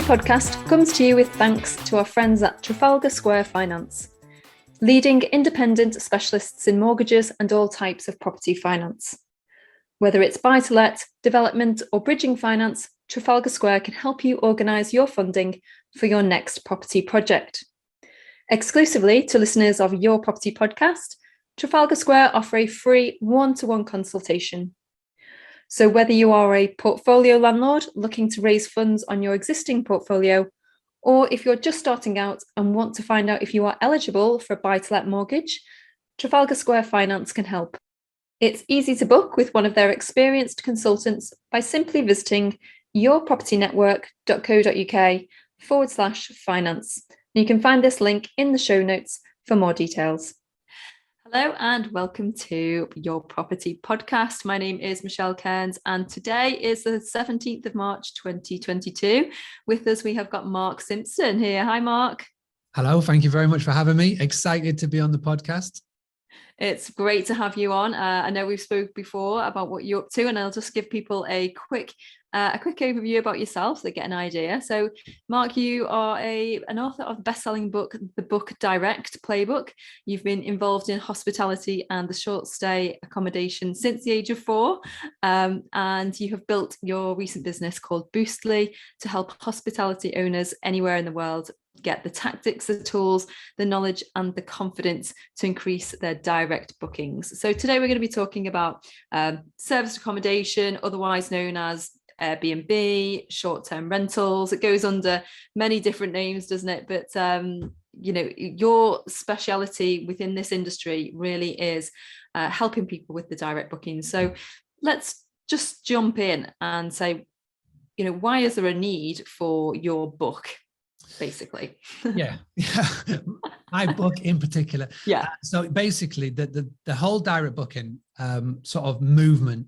podcast comes to you with thanks to our friends at Trafalgar Square Finance, leading independent specialists in mortgages and all types of property finance. Whether it's buy-to-let, development or bridging finance, Trafalgar Square can help you organise your funding for your next property project. Exclusively to listeners of Your Property Podcast, Trafalgar Square offer a free one-to-one consultation. So whether you are a portfolio landlord looking to raise funds on your existing portfolio, or if you're just starting out and want to find out if you are eligible for a buy-to-let mortgage, Trafalgar Square Finance can help. It's easy to book with one of their experienced consultants by simply visiting yourpropertynetwork.co.uk/finance. You can find this link in the show notes for more details. Hello and welcome to Your Property Podcast. My name is Michelle Cairns and today is the 17th of March 2022. With us we have got Mark Simpson here. Hi Mark. Hello, thank you very much for having me. Excited to be on the podcast. It's great to have you on. I know we've spoke before about what you're up to, and I'll just give people a quick overview about yourself so they get an idea. So, Mark, you are an author of the best-selling book, The Book Direct Playbook. You've been involved in hospitality and the short stay accommodation since the age of 4, and you have built your recent business called Boostly to help hospitality owners anywhere in the world get the tactics, the tools, the knowledge and the confidence to increase their direct bookings. So today we're going to be talking about serviced accommodation, otherwise known as Airbnb, short-term rentals. It goes under many different names, doesn't it? But your speciality within this industry really is helping people with the direct bookings. So let's just jump in and say, why is there a need for your book? Basically. yeah My book in particular. So basically the whole direct booking sort of movement,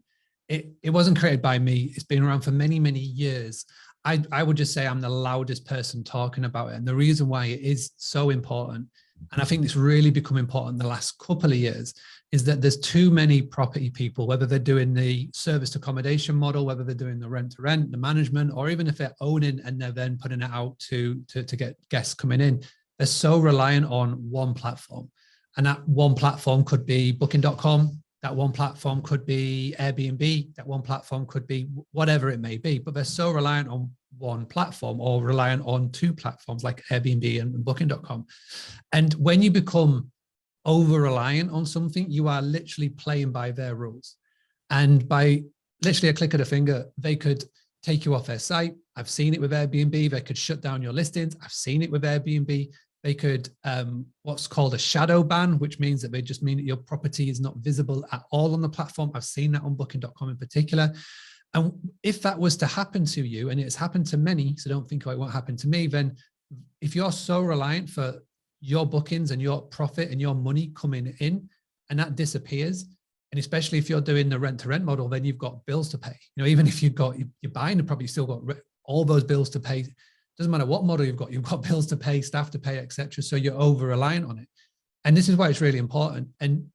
it wasn't created by me. It's been around for many years. I would just say I'm the loudest person talking about it, and the reason why it is so important, and I think it's really become important the last couple of years, is that there's too many property people, whether they're doing the serviced accommodation model, whether they're doing the rent-to-rent, the management, or even if they're owning and they're then putting it out to get guests coming in, they're so reliant on one platform. And that one platform could be booking.com, that one platform could be Airbnb, that one platform could be whatever it may be, but they're so reliant on one platform or reliant on two platforms like Airbnb and booking.com. And when you become over-reliant on something, you are literally playing by their rules. And by literally a click of a finger, they could take you off their site. I've seen it with Airbnb. They could shut down your listings. I've seen it with Airbnb. They could what's called a shadow ban, which means that they just mean that your property is not visible at all on the platform. I've seen that on booking.com in particular. And if that was to happen to you, and it's happened to many, so don't think it won't happen to me, then if you're so reliant for your bookings and your profit and your money coming in, and that disappears, and especially if you're doing the rent-to-rent model, then you've got bills to pay. Even if you're buying the property, you've still got all those bills to pay. Doesn't matter what model you've got bills to pay, staff to pay, etc. So you're over-reliant on it. And this is why it's really important. And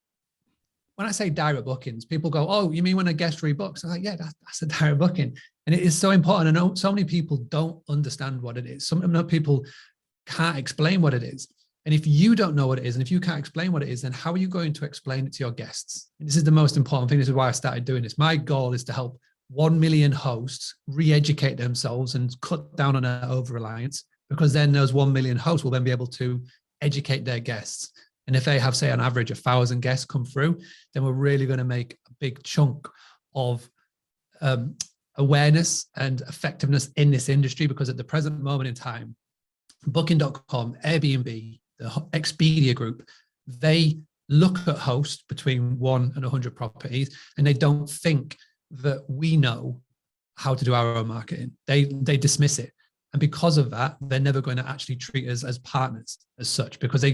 when I say direct bookings, people go, "Oh, you mean when a guest rebooks?" I'm like, yeah, that's a direct booking. And it is so important. I know so many people don't understand what it is. Some people can't explain what it is. And if you don't know what it is, and if you can't explain what it is, then how are you going to explain it to your guests? And this is the most important thing. This is why I started doing this. My goal is to help 1 million hosts re-educate themselves and cut down on their over-reliance, because then those 1 million hosts will then be able to educate their guests. And if they have, say, on average, 1,000 guests come through, then we're really going to make a big chunk of awareness and effectiveness in this industry, because at the present moment in time, booking.com, Airbnb, the Expedia group, they look at hosts between 1 and 100 properties, and they don't think that we know how to do our own marketing. They dismiss it. And because of that, they're never going to actually treat us as partners as such, because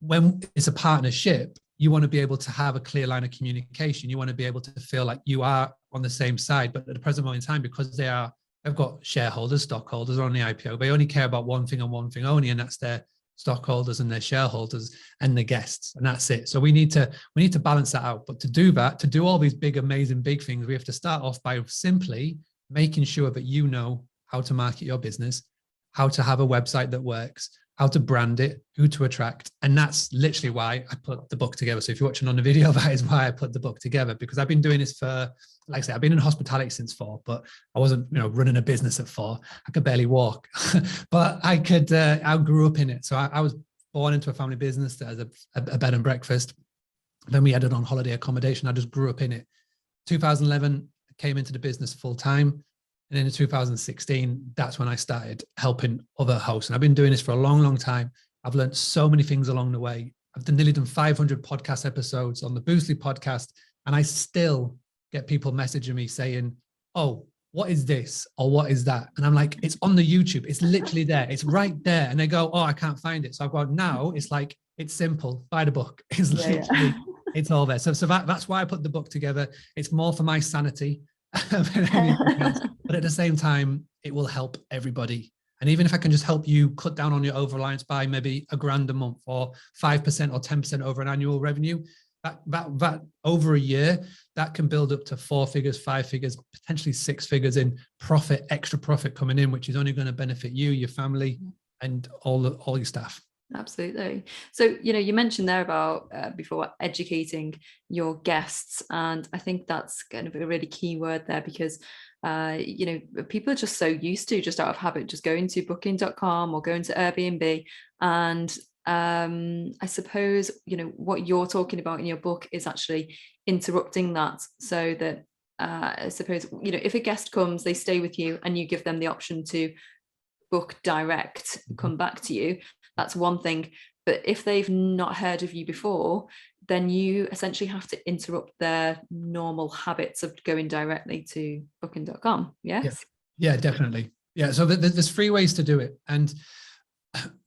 when it's a partnership, you want to be able to have a clear line of communication. You want to be able to feel like you are on the same side. But at the present moment in time, because they've got shareholders, stockholders on the IPO, they only care about one thing and one thing only, and that's their stockholders and their shareholders and the guests, and that's it. So we need to balance that out. But to do that, to do all these big, amazing, big things, we have to start off by simply making sure that you know how to market your business, how to have a website that works, how to brand it, who to attract. And that's literally why I put the book together. So if you're watching on the video, that is why I put the book together, because I've been doing this for, like I say, I've been in hospitality since 4, but I wasn't, running a business at 4. I could barely walk, but I grew up in it. So I was born into a family business that has a bed and breakfast. Then we added on holiday accommodation. I just grew up in it. 2011, I came into the business full time. And then in 2016, that's when I started helping other hosts. And I've been doing this for a long, long time. I've learned so many things along the way. I've nearly done 500 podcast episodes on the Boostly podcast. And I still get people messaging me saying, oh, what is this? Or what is that? And I'm like, it's on the YouTube. It's literally there. It's right there. And they go, oh, I can't find it. So I've got, now it's like, it's simple. Buy the book. It's literally, it's all there. So that's why I put the book together. It's more for my sanity than anything else. But at the same time, it will help everybody. And even if I can just help you cut down on your over-reliance by maybe $1,000 a month or 5% or 10% over an annual revenue, that over a year, that can build up to 4 figures, 5 figures, potentially 6 figures in profit, extra profit coming in, which is only going to benefit you, your family, and all your staff. Absolutely. So, you mentioned there about before educating your guests, and I think that's going to be a really key word there, because people are just so used to, just out of habit, just going to booking.com or going to Airbnb. And I suppose, what you're talking about in your book is actually interrupting that, so that I suppose, if a guest comes, they stay with you and you give them the option to book direct, come back to you. That's one thing. But if they've not heard of you before, then you essentially have to interrupt their normal habits of going directly to booking.com. Yes? Yeah, definitely. Yeah. So there's 3 ways to do it. And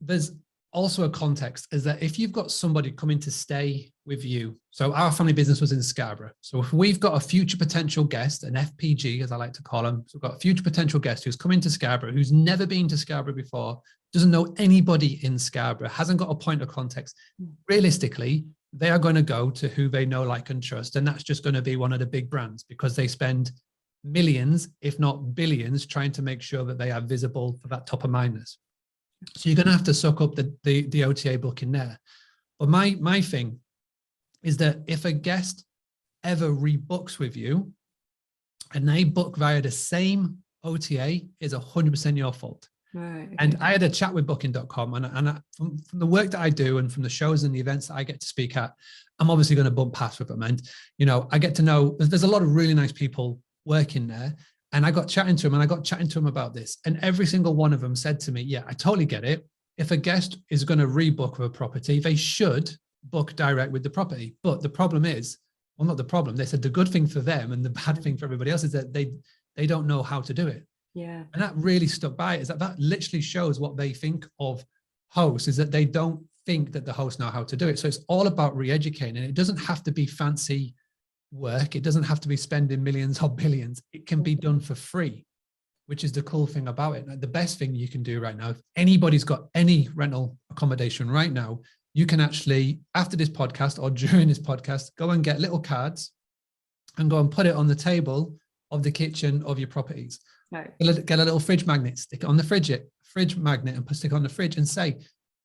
there's also a context, is that if you've got somebody coming to stay with you, so our family business was in Scarborough. So if we've got a future potential guest, an FPG, as I like to call them, so we've got a future potential guest who's coming to Scarborough, who's never been to Scarborough before, doesn't know anybody in Scarborough, hasn't got a point of context. Realistically, they are going to go to who they know, like, and trust. And that's just going to be one of the big brands, because they spend millions, if not billions, trying to make sure that they are visible for that top of mindness. So you're going to have to suck up the OTA booking there. But my thing is that if a guest ever rebooks with you and they book via the same OTA, is 100% your fault. Right, okay. And I had a chat with booking.com, and from the work that I do and from the shows and the events that I get to speak at, I'm obviously going to bump past with them. And, I get to know, there's a lot of really nice people working there. And I got chatting to them about this. And every single one of them said to me, yeah, I totally get it. If a guest is going to rebook with a property, they should book direct with the property. But the problem is, well, not the problem. They said the good thing for them and the bad thing for everybody else is that they don't know how to do it. Yeah. And that really stuck by it, is that literally shows what they think of hosts, is that they don't think that the hosts know how to do it. So it's all about re-educating. And it doesn't have to be fancy work. It doesn't have to be spending millions or billions. It can be done for free, which is the cool thing about it. Like, the best thing you can do right now, if anybody's got any rental accommodation right now, you can actually, after this podcast or during this podcast, go and get little cards and go and put it on the table of the kitchen of your properties. Right. Get a little fridge magnet, stick it on the fridge magnet, and stick it on the fridge and say,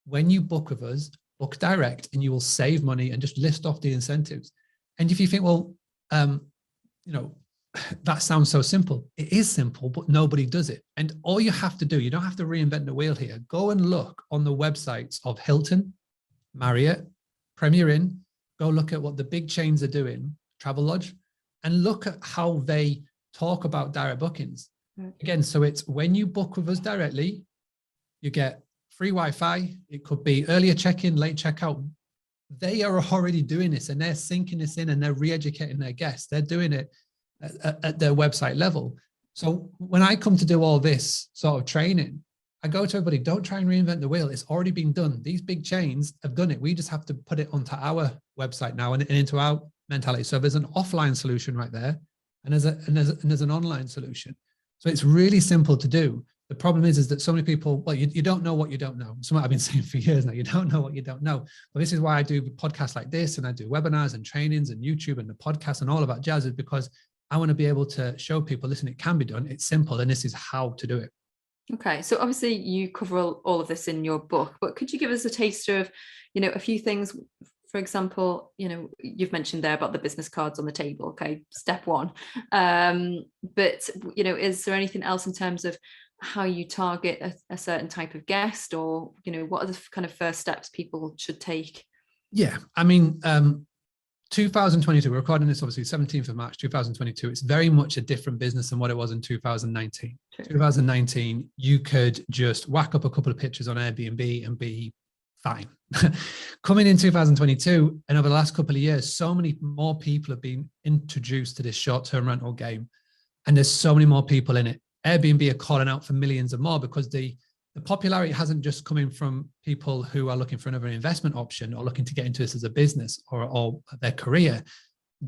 when you book with us, book direct, and you will save money, and just list off the incentives. And if you think, well, that sounds so simple. It is simple, but nobody does it. And all you have to do, you don't have to reinvent the wheel here. Go and look on the websites of Hilton, Marriott, Premier Inn. Go look at what the big chains are doing, Travelodge, and look at how they talk about direct bookings. Again, so it's when you book with us directly, you get free Wi-Fi. It could be earlier check-in, late checkout. They are already doing this, and they're sinking this in, and they're re-educating their guests. They're doing it at their website level. So when I come to do all this sort of training, I go to everybody, don't try and reinvent the wheel. It's already been done. These big chains have done it. We just have to put it onto our website now and into our mentality. So there's an offline solution right there, and there's an online solution. So it's really simple to do. The problem is that so many people, well, you don't know what you don't know. Something I've been saying for years now, you don't know what you don't know. But this is why I do podcasts like this, and I do webinars and trainings and YouTube and the podcast and all of that jazz, is because I want to be able to show people, listen, it can be done. It's simple, and this is how to do it. Okay, so obviously you cover all of this in your book, but could you give us a taster of, a few things? For example, you've mentioned there about the business cards on the table. Okay, step one. But is there anything else in terms of how you target a certain type of guest, or what are the kind of first steps people should take? Yeah, I mean, 2022, we're recording this obviously 17th of March 2022. It's very much a different business than what it was in 2019. True. 2019, you could just whack up a couple of pictures on Airbnb and be fine. Coming in 2022, and over the last couple of years, so many more people have been introduced to this short-term rental game, and there's so many more people in it. Airbnb are calling out for millions of more because the popularity hasn't just come in from people who are looking for another investment option or looking to get into this as a business or their career.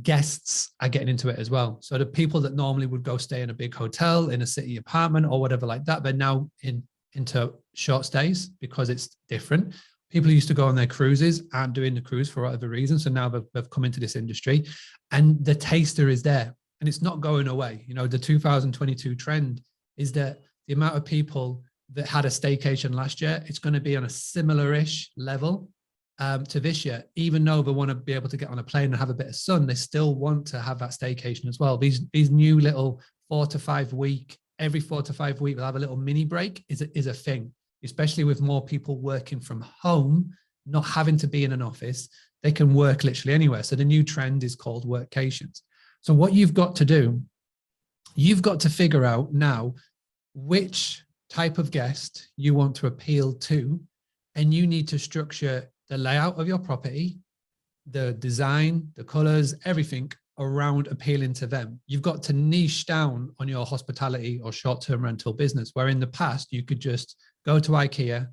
Guests are getting into it as well. So the people that normally would go stay in a big hotel, in a city apartment or whatever like that, they're now into short stays because it's different. People who used to go on their cruises aren't doing the cruise for whatever reason. So now they've come into this industry, and the taster is there and it's not going away. The 2022 trend is that the amount of people that had a staycation last year, it's going to be on a similar-ish level to this year. Even though they want to be able to get on a plane and have a bit of sun, they still want to have that staycation as well. These new little 4 to 5 week, every 4 to 5 week, they'll have a little mini break is a thing, especially with more people working from home, not having to be in an office. They can work literally anywhere. So the new trend is called workations. So what you've got to do, you've got to figure out now which type of guest you want to appeal to, and you need to structure the layout of your property, the design, the colors, everything around appealing to them. You've got to niche down on your hospitality or short-term rental business, where in the past you could just go to IKEA,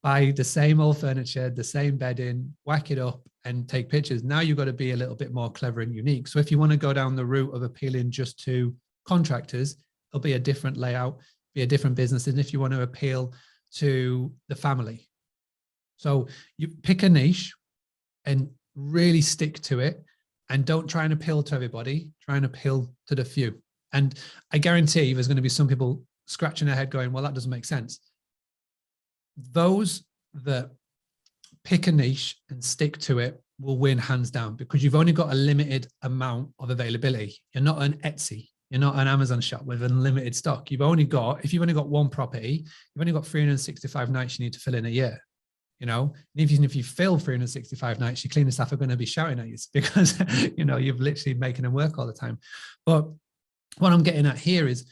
buy the same old furniture, the same bedding, whack it up and take pictures. Now you've got to be a little bit more clever and unique. So if you want to go down the route of appealing just to contractors, it'll be a different layout, be a different business than if you want to appeal to the family. So you pick a niche and really stick to it, and don't try and appeal to everybody, try and appeal to the few. And I guarantee there's going to be some people scratching their head going, well, that doesn't make sense. Those that pick a niche and stick to it will win hands down, because you've only got a limited amount of availability. You're not an Etsy. You're not an Amazon shop with unlimited stock. If you've only got one property, you've only got 365 nights you need to fill in a year. And even if you fill 365 nights, your cleaning staff are going to be shouting at you because, you've literally making them work all the time. But what I'm getting at here is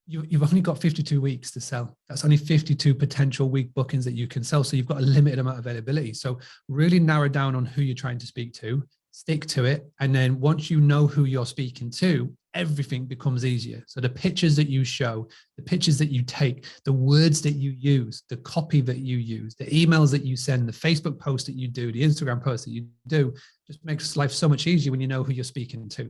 you've only got 52 weeks to sell. That's only 52 potential week bookings that you can sell. So you've got a limited amount of availability. So really narrow down on who you're trying to speak to, stick to it. And then once you know who you're speaking to, everything becomes easier. So the pictures that you show, the pictures that you take, the words that you use, the copy that you use, the emails that you send, the Facebook posts that you do, the Instagram posts that you do, just makes life so much easier when you know who you're speaking to.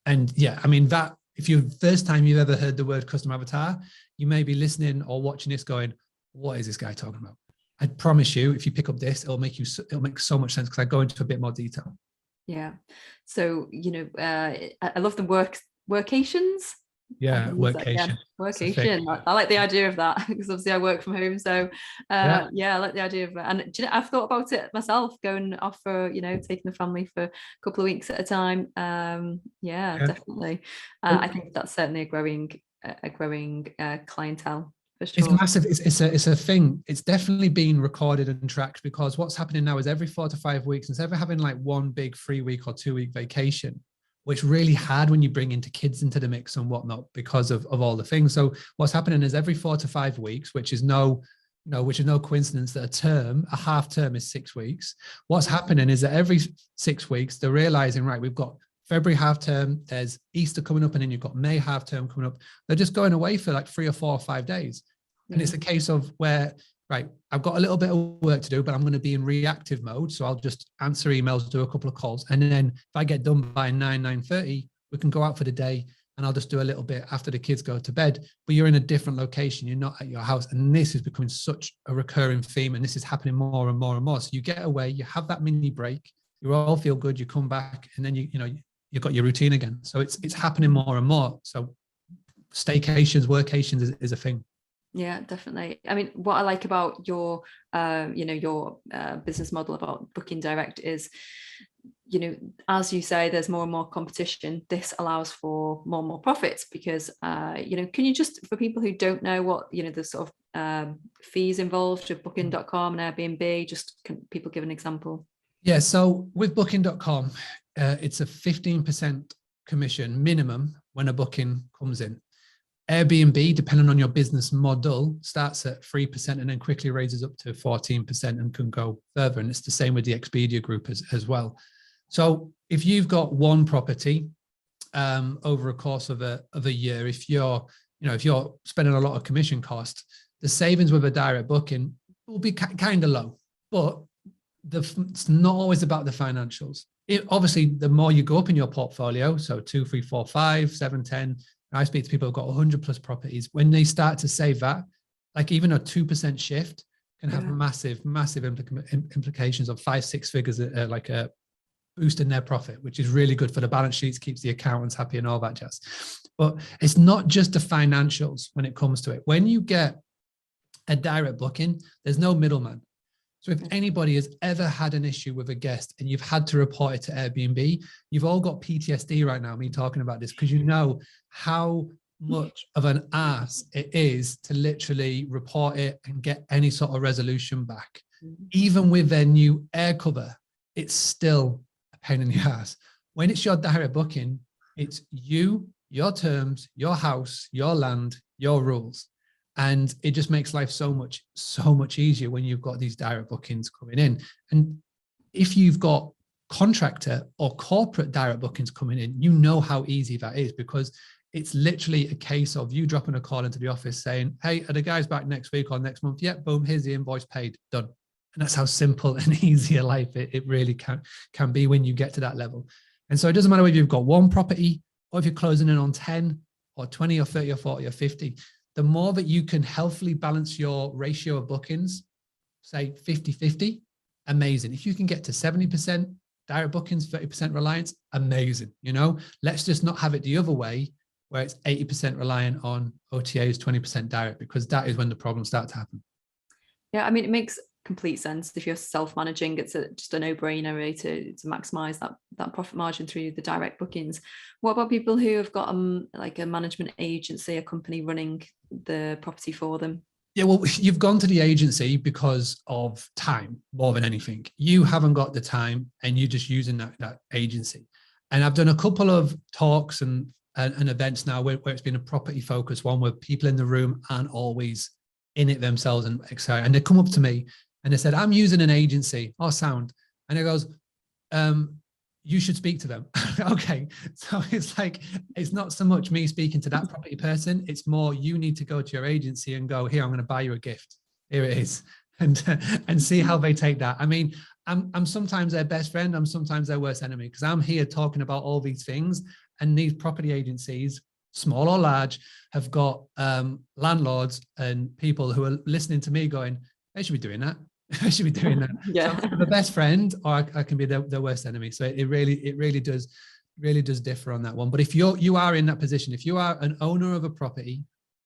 And yeah, I mean, that if you're the first time you've ever heard the word custom avatar, you may be listening or watching this going, what is this guy talking about? I promise you, if you pick up this, it'll make so much sense, because I go into a bit more detail. Yeah. So, I love the workations. Yeah, workation. Workation. I like the idea of that, because obviously I work from home. So I like the idea of that. And I've thought about it myself, going off for, taking the family for a couple of weeks at a time. Definitely. I think that's certainly a growing clientele. Sure. It's massive. It's a thing. It's definitely been recorded and tracked, because what's happening now is every 4 to 5 weeks, instead of having like one big 3-week or 2-week vacation, which really hard when you bring into kids into the mix and whatnot because of all the things. So what's happening is every 4 to 5 weeks, which is no coincidence that a half term is 6 weeks. What's happening is that every 6 weeks they're realizing, right, we've got February half term, there's Easter coming up, and then you've got May half term coming up. They're just going away for like 3 or 4 or 5 days. And it's a case of where, right, I've got a little bit of work to do, but I'm going to be in reactive mode. So I'll just answer emails, do a couple of calls. And then if I get done by 9:30, we can go out for the day, and I'll just do a little bit after the kids go to bed. But you're in a different location. You're not at your house. And this is becoming such a recurring theme. And this is happening more and more and more. So you get away, you have that mini break, you all feel good, you come back, and then you've got your routine again. So it's happening more and more. So staycations, workations is a thing. Yeah, definitely. I mean, what I like about your, your business model about Booking Direct is, as you say, there's more and more competition. This allows for more and more profits because, can you just, for people who don't know what, the sort of fees involved with Booking.com and Airbnb, just can people give an example? Yeah, so with Booking.com, it's a 15% commission minimum when a booking comes in. Airbnb, depending on your business model, starts at 3% and then quickly raises up to 14% and can go further. And it's the same with the Expedia group as well. So if you've got one property over a course of a year, if you're spending a lot of commission cost, the savings with a direct booking will be kind of low. But it's not always about the financials. Obviously, the more you go up in your portfolio, so 2, 3, 4, 5, 7, 10. I speak to people who've got 100 plus properties. When they start to save that, like even a 2% shift can have massive implications of 5, 6 figures, like a boost in their profit, which is really good for the balance sheets, keeps the accountants happy and all that jazz. But it's not just the financials when it comes to it. When you get a direct booking, there's no middleman. So if anybody has ever had an issue with a guest and you've had to report it to Airbnb, you've all got PTSD right now, me talking about this, because you know how much of an ass it is to literally report it and get any sort of resolution back. Even with their new air cover, it's still a pain in the ass. When it's your direct booking, it's you, your terms, your house, your land, your rules. And it just makes life so much easier when you've got these direct bookings coming in. And if you've got contractor or corporate direct bookings coming in, you know how easy that is, because it's literally a case of you dropping a call into the office saying, hey, are the guys back next week or next month? Yeah, boom, here's the invoice, paid, done. And that's how simple and easy a life it really can be when you get to that level. And so it doesn't matter whether you've got one property or if you're closing in on 10 or 20 or 30 or 40 or 50. The more that you can healthily balance your ratio of bookings, say 50-50, amazing. If you can get to 70% direct bookings, 30% reliance, amazing. Let's just not have it the other way where it's 80% reliant on OTAs, 20% direct, because that is when the problems start to happen. Yeah, I mean, it makes complete sense. If you're self-managing, it's just a no-brainer really to maximize that profit margin through the direct bookings. What about people who have got like a management agency, a company running the property for them? Yeah, well, you've gone to the agency because of time more than anything. You haven't got the time and you're just using that agency. And I've done a couple of talks and events now where it's been a property focused one, where people in the room aren't always in it themselves and excited. And they come up to me and they said, I'm using an agency or sound. And it goes, you should speak to them. Okay. So it's like, it's not so much me speaking to that property person. It's more, you need to go to your agency and go, here, I'm going to buy you a gift. Here it is. And see how they take that. I mean, I'm sometimes their best friend. I'm sometimes their worst enemy, because I'm here talking about all these things, and these property agencies, small or large, have got landlords and people who are listening to me going, they should be doing that. I should be doing that. Yeah. So I'm the best friend, or I can be the worst enemy. So it really does differ on that one. But if you are in that position, if you are an owner of a property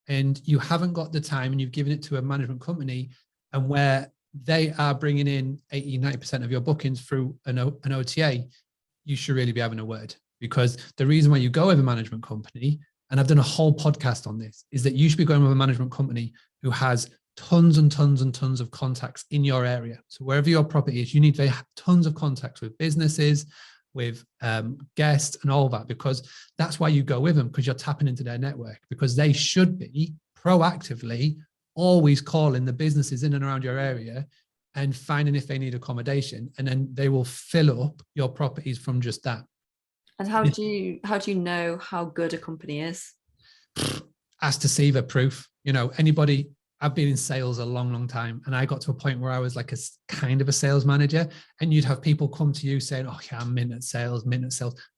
and you haven't got the time and you've given it to a management company, and where they are bringing in 80-90% of your bookings through an OTA, you should really be having a word. Because the reason why you go with a management company, and I've done a whole podcast on this, is that you should be going with a management company who has tons and tons and tons of contacts in your area. So wherever your property is, you need to have tons of contacts with businesses, with guests and all that, because that's why you go with them, because you're tapping into their network, because they should be proactively always calling the businesses in and around your area and finding if they need accommodation, and then they will fill up your properties from just that. And how do you know how good a company is? Ask to see the proof. Anybody, I've been in sales a long time, and I got to a point where I was like a kind of a sales manager, and you'd have people come to you saying, oh yeah, I'm mint at sales.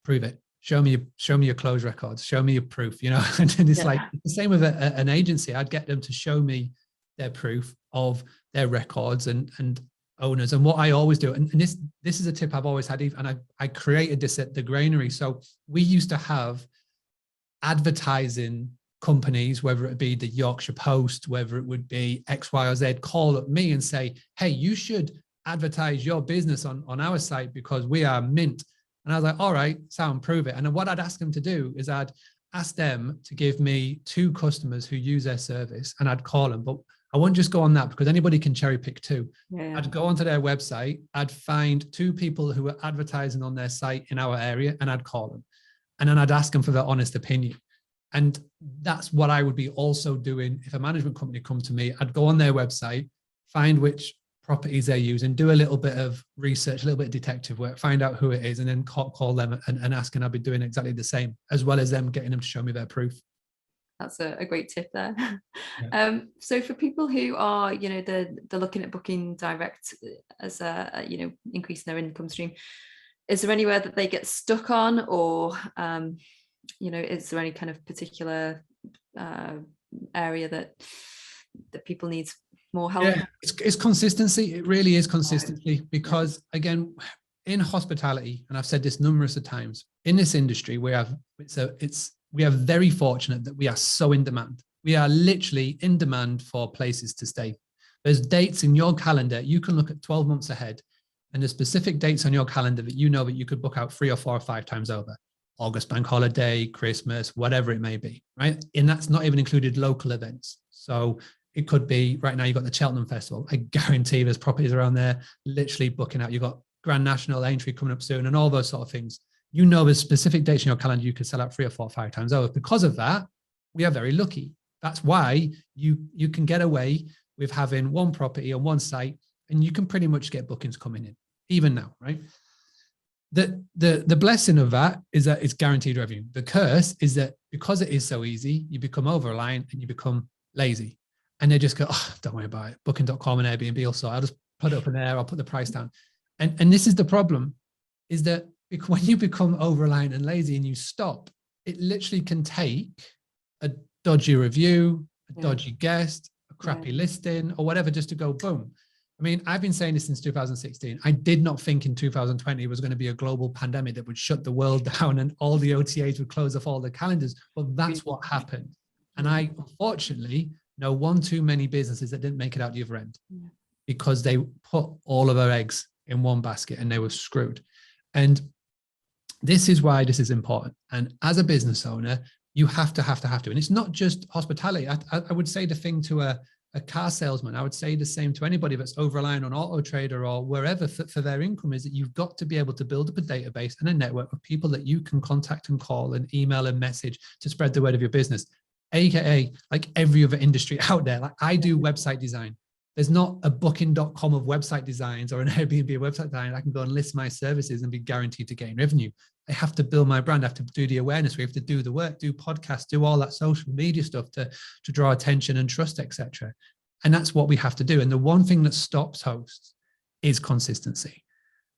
Prove it. Show me your close records. Show me your proof, and then it's like the same with an agency. I'd get them to show me their proof of their records and owners. And what I always do, and this is a tip I've always had, and I created this at the Granary. So we used to have advertising companies, whether it be the Yorkshire Post, whether it would be X, Y, or Z, call up me and say, hey, you should advertise your business on our site because we are mint. And I was like, all right, sound, prove it. And then what I'd ask them to do is I'd ask them to give me 2 customers who use their service, and I'd call them. But I won't just go on that because anybody can cherry pick 2. Yeah. I'd go onto their website, I'd find 2 people who are advertising on their site in our area, and I'd call them. And then I'd ask them for their honest opinion. And that's what I would be also doing if a management company come to me. I'd go on their website, find which properties they use, and do a little bit of research, a little bit of detective work, find out who it is, and then call them and ask, and I'll be doing exactly the same, as well as them getting them to show me their proof. That's a great tip there. Yeah. So for people who are, they're looking at booking direct as increasing their income stream, is there anywhere that they get stuck on, or is there any kind of particular area that people need more help? Yeah, it's consistency. It really is consistency, because again, in hospitality, and I've said this numerous of times, in this industry, we are very fortunate that we are so in demand. We are literally in demand for places to stay. There's dates in your calendar. You can look at 12 months ahead, and there's specific dates on your calendar that that you could book out 3 or 4 or 5 times over. August bank holiday, Christmas, whatever it may be, right? And that's not even included local events. So it could be, right now you've got the Cheltenham Festival. I guarantee there's properties around there literally booking out. You've got Grand National, Aintree coming up soon, and all those sort of things. There's specific dates in your calendar you could sell out 3 or 4 or 5 times over. Because of that, we are very lucky. That's why you can get away with having one property on one site, and you can pretty much get bookings coming in, even now, right? The blessing of that is that it's guaranteed revenue. The curse is that because it is so easy, you become over-reliant and you become lazy. And they just go, oh, don't worry about it. Booking.com and Airbnb will sort. I'll just put it up in there. I'll put the price down. And this is the problem, is that when you become over-reliant and lazy and you stop, it literally can take a dodgy review, a dodgy guest, a crappy listing, or whatever, just to go boom. I mean, I've been saying this since 2016. I did not think in 2020 it was going to be a global pandemic that would shut the world down and all the OTAs would close off all the calendars. But that's what happened. And I, unfortunately, know one too many businesses that didn't make it out the other end because they put all of their eggs in one basket and they were screwed. And this is why this is important. And as a business owner, you have to. And it's not just hospitality. I would say the thing to a car salesman, I would say the same to anybody that's over-reliant on Auto Trader or wherever for their income, is that you've got to be able to build up a database and a network of people that you can contact and call and email and message to spread the word of your business. AKA like every other industry out there. Like I do website design. There's not a booking.com of website designs or an Airbnb website design. I can go and list my services and be guaranteed to gain revenue. I have to build my brand. I have to do the awareness. We have to do the work, do podcasts, do all that social media stuff to draw attention and trust, etc. And that's what we have to do. And the one thing that stops hosts is consistency.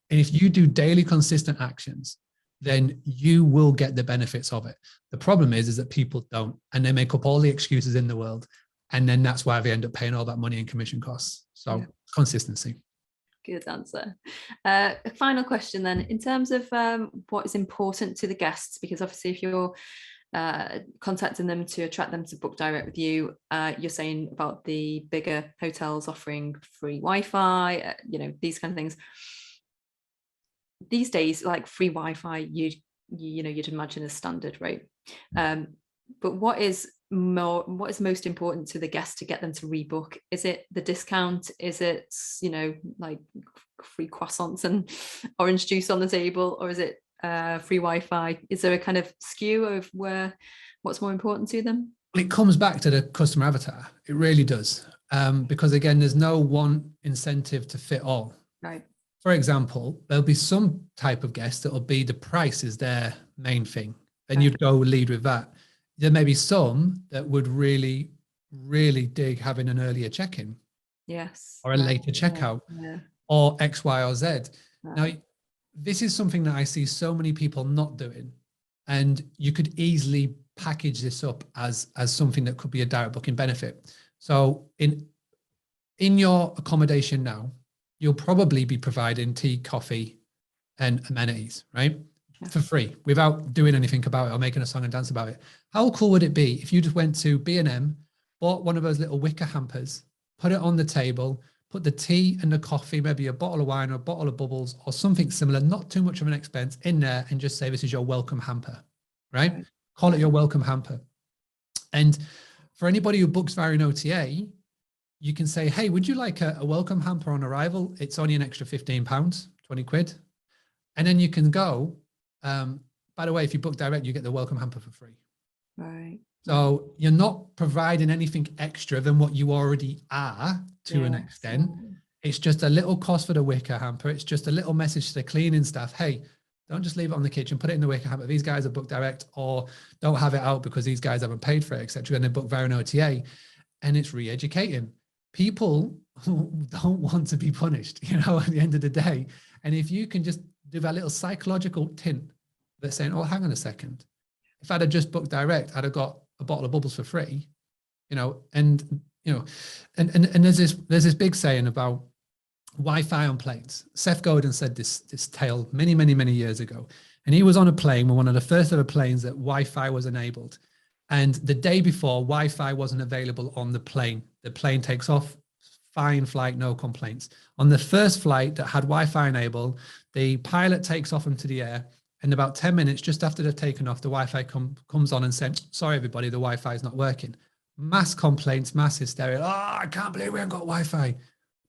And if you do daily consistent actions, then you will get the benefits of it. The problem is that people don't, and they make up all the excuses in the world. And then that's why they end up paying all that money in commission costs. So consistency. Good answer. A final question then, in terms of what is important to the guests, because obviously if you're contacting them to attract them to book direct with you, you're saying about the bigger hotels offering free Wi-Fi, these kind of things. These days, like free Wi-Fi, you'd imagine as standard, right? But what is most important to the guest to get them to rebook? Is it the discount? Is it like free croissants and orange juice on the table, or is it free Wi-Fi? Is there a kind of skew of what's more important to them? It comes back to the customer avatar. It really does, because again, there's no one incentive to fit all. Right. For example, there'll be some type of guest that will be the price is their main thing. Then you'd go lead with that. There may be some that would really, really dig having an earlier check-in. Yes. Or a later checkout. Or X, Y, or Z. Now, this is something that I see so many people not doing. And you could easily package this up as something that could be a direct booking benefit. So in your accommodation now, you'll probably be providing tea, coffee, and amenities, right? for free without doing anything about it or making a song and dance about it. How cool would it be if you just went to B&M, bought one of those little wicker hampers, put it on the table, put the tea and the coffee, maybe a bottle of wine or a bottle of bubbles or something similar, not too much of an expense, in there, and just say, this is your welcome hamper, right? Call it your welcome hamper. And for anybody who books via an OTA, you can say, hey, would you like a welcome hamper on arrival? It's only an extra £15, 20 quid. And then you can go, by the way, if you book direct, you get the welcome hamper for free. Right. So you're not providing anything extra than what you already are to an extent. It's just a little cost for the wicker hamper. It's just a little message to the cleaning staff. Hey, don't just leave it on the kitchen, put it in the wicker hamper. These guys are booked direct, or don't have it out because these guys haven't paid for it, etc. And they book via an OTA. And it's re-educating. People don't want to be punished, at the end of the day. And if you can just do that little psychological tint that's saying, oh, hang on a second. If I'd have just booked direct, I'd have got a bottle of bubbles for free, and there's this big saying about Wi-Fi on planes. Seth Godin said this tale many, many, many years ago. And he was on a plane, one of the first ever planes that Wi-Fi was enabled. And the day before, Wi-Fi wasn't available on the plane. The plane takes off, fine flight, no complaints. On the first flight that had Wi-Fi enabled, the pilot takes off into the air. And about 10 minutes, just after they've taken off, the Wi-Fi comes on and says, sorry, everybody, the Wi-Fi is not working. Mass complaints, mass hysteria. Oh, I can't believe we haven't got Wi-Fi.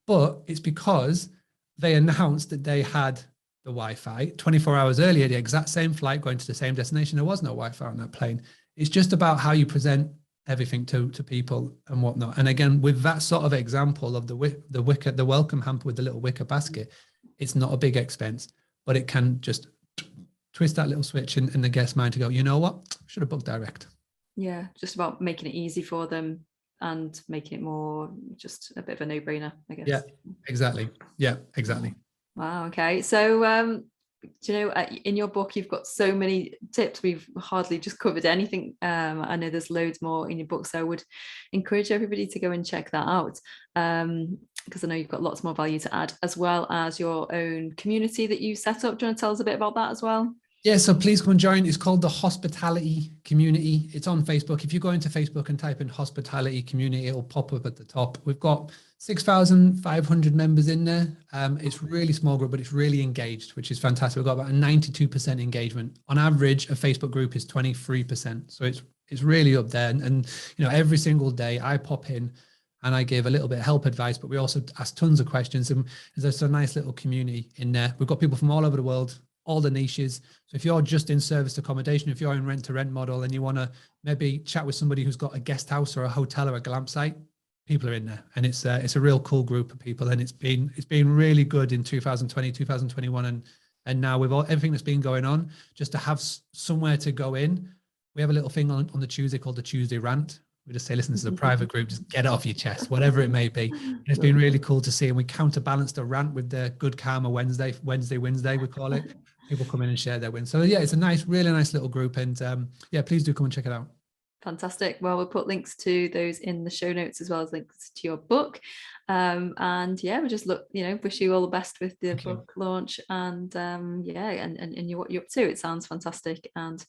But it's because they announced that they had the Wi-Fi 24 hours earlier, the exact same flight going to the same destination. There was no Wi-Fi on that plane. It's just about how you present everything to people and whatnot. And again, with that sort of example of the welcome hamper with the little wicker basket, it's not a big expense, but it can just twist that little switch in the guest's mind to go, you know what, I should have booked direct. Yeah, just about making it easy for them and making it more just a bit of a no-brainer, I guess. Yeah, exactly. Yeah, exactly. Wow. Okay. So, in your book, you've got so many tips. We've hardly just covered anything. I know there's loads more in your book, so I would encourage everybody to go and check that out. Because I know you've got lots more value to add, as well as your own community that you set up. Do you want to tell us a bit about that as well? Yeah, so please come and join. It's called the Hospitality Community. It's on Facebook. If you go into Facebook and type in Hospitality Community, it'll pop up at the top. We've got 6,500 members in there. It's really small group, but it's really engaged, which is fantastic. We've got about a 92% engagement. On average, a Facebook group is 23%. So it's really up there. And every single day I pop in and I give a little bit of help advice, but we also ask tons of questions. And there's a nice little community in there. We've got people from all over the world, all the niches. So if you're just in serviced accommodation, if you're in rent-to-rent model and you want to maybe chat with somebody who's got a guest house or a hotel or a glamp site, people are in there. And it's a real cool group of people. And it's been really good in 2020, 2021. And now with everything that's been going on, just to have somewhere to go in. We have a little thing on the Tuesday called the Tuesday Rant. We just say, listen, this is a private group, just get it off your chest, whatever it may be. And it's been really cool to see. And we counterbalance the rant with the Good Karma Wednesday, we call it. People come in and share their wins. So yeah, it's a really nice little group. And please do come and check it out. Fantastic. Well, we'll put links to those in the show notes, as well as links to your book. We just wish you all the best with the book launch and and what you're up to. It sounds fantastic. And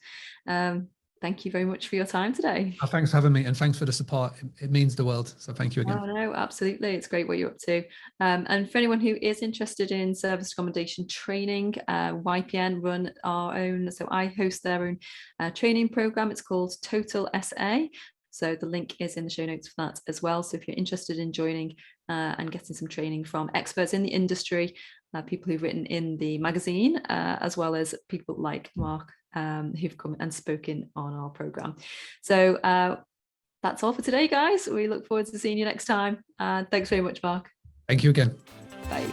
thank you very much for your time today. Oh, thanks for having me, and thanks for the support. It means the world. So thank you again. Oh, no, absolutely. It's great what you're up to. And for anyone who is interested in service accommodation training, YPN run our own. So I host their own training program. It's called Total SA. So the link is in the show notes for that as well. So if you're interested in joining and getting some training from experts in the industry, people who've written in the magazine, as well as people like Mark, who've come and spoken on our program. So that's all for today, guys. We look forward to seeing you next time. Thanks very much, Mark. Thank you again. Bye.